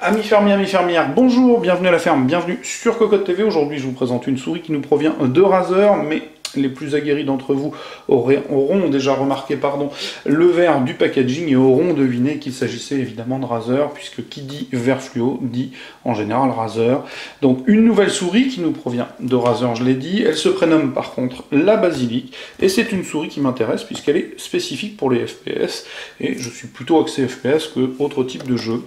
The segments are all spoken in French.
Amis fermiers, amis fermières, bonjour, bienvenue à la ferme, bienvenue sur Cocotte TV. Aujourd'hui, je vous présente une souris qui nous provient de Razer, mais les plus aguerris d'entre vous auront déjà remarqué le vert du packaging et auront deviné qu'il s'agissait évidemment de Razer, puisque qui dit vert fluo dit en général Razer. Donc une nouvelle souris qui nous provient de Razer, je l'ai dit. Elle se prénomme par contre la Basilic, et c'est une souris qui m'intéresse puisqu'elle est spécifique pour les FPS, et je suis plutôt axé FPS que autre type de jeu.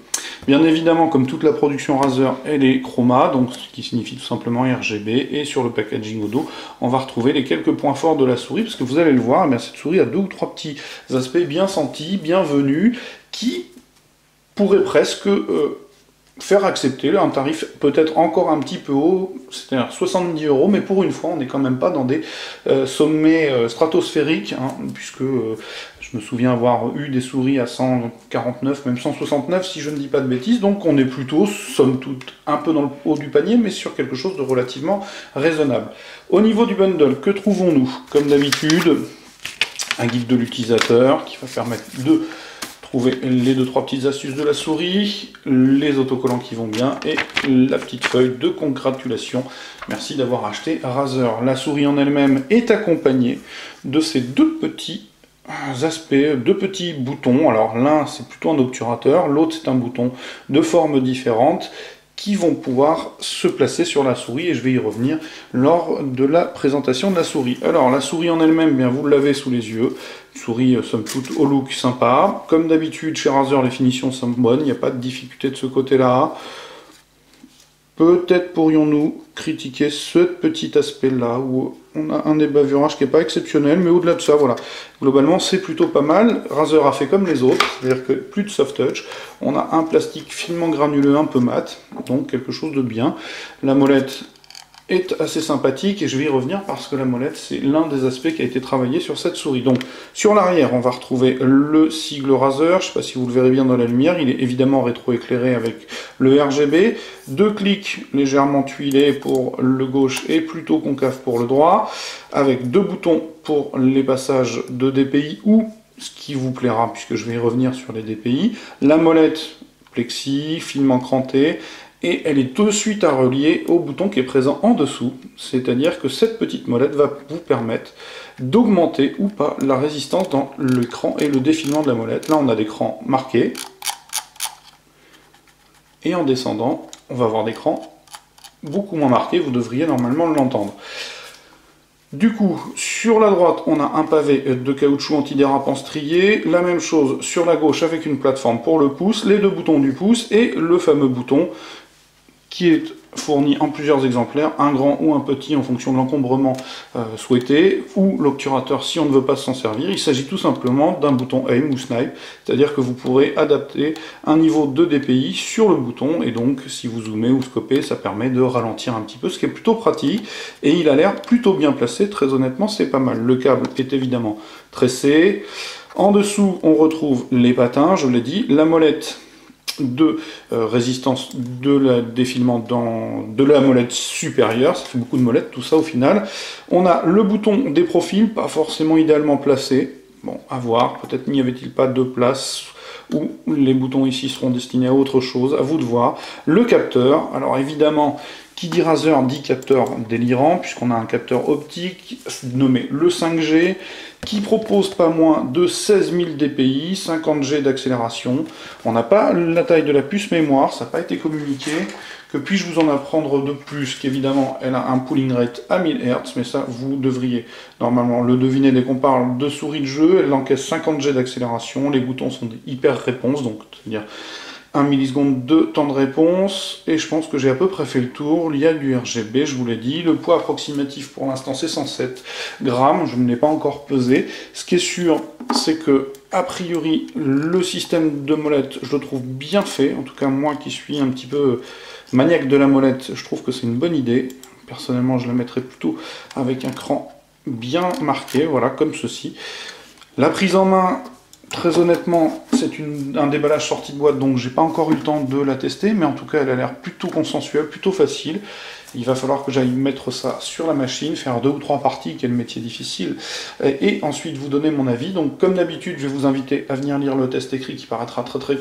Bien évidemment, comme toute la production Razer, elle est chroma, donc ce qui signifie tout simplement RGB, et sur le packaging au dos, on va retrouver les quelques points forts de la souris, parce que vous allez le voir, eh cette souris a deux ou trois petits aspects bien sentis, bienvenus, qui pourraient presque faire accepter un tarif peut-être encore un petit peu haut, c'est-à-dire 70 €, mais pour une fois, on n'est quand même pas dans des sommets stratosphériques, hein, puisque je me souviens avoir eu des souris à 149, même 169, si je ne dis pas de bêtises, donc on est plutôt, somme toute, un peu dans le haut du panier, mais sur quelque chose de relativement raisonnable. Au niveau du bundle, que trouvons-nous? Comme d'habitude, un guide de l'utilisateur qui va permettre de trouver les 2-3 petites astuces de la souris, les autocollants qui vont bien, et la petite feuille de congratulation. Merci d'avoir acheté Razer. La souris en elle-même est accompagnée de ces deux petits aspects, deux petits boutons. Alors l'un c'est plutôt un obturateur, l'autre c'est un bouton de forme différente, qui vont pouvoir se placer sur la souris, et je vais y revenir lors de la présentation de la souris. Alors la souris en elle-même, bien vous l'avez sous les yeux, une souris somme toute au look sympa, comme d'habitude chez Razer les finitions sont bonnes, il n'y a pas de difficulté de ce côté-là. Peut-être pourrions-nous critiquer ce petit aspect-là, où on a un débavurage qui n'est pas exceptionnel, mais au-delà de ça, voilà. Globalement, c'est plutôt pas mal. Razer a fait comme les autres, c'est-à-dire que plus de soft touch. On a un plastique finement granuleux un peu mat, donc quelque chose de bien. La molette est assez sympathique, et je vais y revenir parce que la molette, c'est l'un des aspects qui a été travaillé sur cette souris. Donc, sur l'arrière, on va retrouver le sigle Razer, je ne sais pas si vous le verrez bien dans la lumière, il est évidemment rétro-éclairé avec le RGB, deux clics légèrement tuilés pour le gauche et plutôt concave pour le droit, avec deux boutons pour les passages de DPI ou ce qui vous plaira, puisque je vais y revenir sur les DPI, la molette plexi, finement cranté, et elle est tout de suite à relier au bouton qui est présent en dessous, c'est-à-dire que cette petite molette va vous permettre d'augmenter ou pas la résistance dans l'écran et le défilement de la molette. Là on a l'écran marqué, et en descendant, on va avoir l'écran beaucoup moins marqué, vous devriez normalement l'entendre. Du coup, sur la droite, on a un pavé de caoutchouc antidérapant strié, la même chose sur la gauche avec une plateforme pour le pouce, les deux boutons du pouce et le fameux bouton qui est fourni en plusieurs exemplaires, un grand ou un petit en fonction de l'encombrement souhaité, ou l'obturateur si on ne veut pas s'en servir. Il s'agit tout simplement d'un bouton aim ou snipe, c'est-à-dire que vous pourrez adapter un niveau de DPI sur le bouton, et donc si vous zoomez ou scopez, ça permet de ralentir un petit peu, ce qui est plutôt pratique, et il a l'air plutôt bien placé, très honnêtement c'est pas mal. Le câble est évidemment tressé, en dessous on retrouve les patins, je l'ai dit, la molette de résistance de défilement de la molette supérieure, ça fait beaucoup de molettes tout ça au final. On a le bouton des profils, pas forcément idéalement placé, bon à voir, peut-être n'y avait-il pas de place, ou les boutons ici seront destinés à autre chose, à vous de voir. Le capteur, alors évidemment, qui dit Razer dit capteur délirant, puisqu'on a un capteur optique nommé le 5G, qui propose pas moins de 16 000 dpi, 50 G d'accélération. On n'a pas la taille de la puce mémoire, ça n'a pas été communiqué. Que puis-je vous en apprendre de plus? Qu'évidemment, elle a un pooling rate à 1000 Hz, mais ça, vous devriez normalement le deviner dès qu'on parle de souris de jeu. Elle encaisse 50 G d'accélération, les boutons sont des hyper réponses, donc c'est-à-dire 1 milliseconde de temps de réponse, et je pense que j'ai à peu près fait le tour. Il y a du RGB, je vous l'ai dit, le poids approximatif pour l'instant c'est 107 grammes, je ne l'ai pas encore pesé. Ce qui est sûr, c'est que, a priori, le système de molette, je le trouve bien fait, en tout cas moi qui suis un petit peu maniaque de la molette, je trouve que c'est une bonne idée. Personnellement, je la mettrais plutôt avec un cran bien marqué, voilà, comme ceci. La prise en main, très honnêtement, c'est un déballage sorti de boîte, donc j'ai pas encore eu le temps de la tester, mais en tout cas elle a l'air plutôt consensuelle, plutôt facile. Il va falloir que j'aille mettre ça sur la machine, faire 2 ou 3 parties, qui est le métier difficile, et ensuite vous donner mon avis. Donc comme d'habitude, je vais vous inviter à venir lire le test écrit qui paraîtra très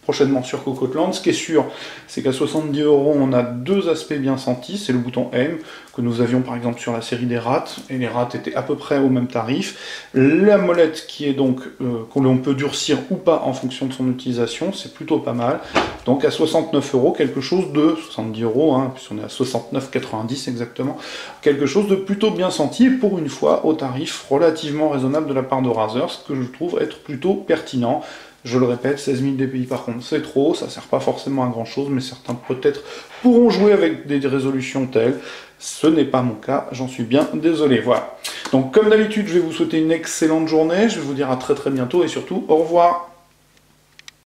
prochainement sur Cocoteland. Ce qui est sûr, c'est qu'à 70 €, on a deux aspects bien sentis. C'est le bouton M, que nous avions par exemple sur la série des rats, et les rats étaient à peu près au même tarif. La molette qui est donc, que l'on peut durcir ou pas en fonction de son utilisation, c'est plutôt pas mal. Donc à 69 €, quelque chose de 70 €, hein, puisqu'on est à 69,90 exactement, quelque chose de plutôt bien senti, et pour une fois au tarif relativement raisonnable de la part de Razer, ce que je trouve être plutôt pertinent. Je le répète, 16 000 dpi par contre c'est trop, ça sert pas forcément à grand chose, mais certains peut-être pourront jouer avec des résolutions telles. Ce n'est pas mon cas, j'en suis bien désolé. Voilà. Donc comme d'habitude, je vais vous souhaiter une excellente journée, je vais vous dire à très très bientôt et surtout au revoir.